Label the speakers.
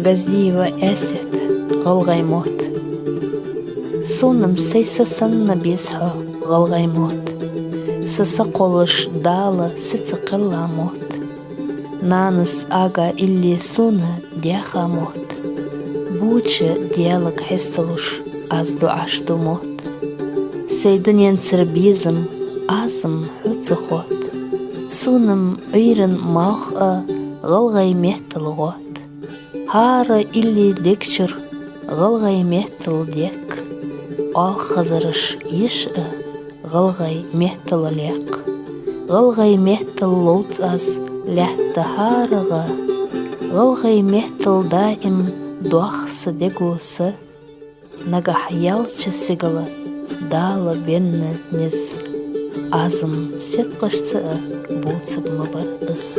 Speaker 1: Газдиева әсет, ғылғаймот. Соным сейса санна безхо, ғылғаймот. Сыса қолыш дала сыцы қылламот. Наныс ага илли суна дяхамот. Бучы диалог хесталуш азду аштумот. Сейдунен цирбизм азым хүцухот. Суным үйрін мауха ғылғай мехтылғот. Хары илли декчур ғылғай мехтыл дек. Ал хазырыш еші ғылғай мехтыл лек. Ғылғай мехтыл лоуц аз ләхті харыға. Ғылғай мехтыл даим дуақсы дегусы. Нагах ялчы сигалы далы бенні нез. Азым сет қышсы бұлцып мұбар ұс.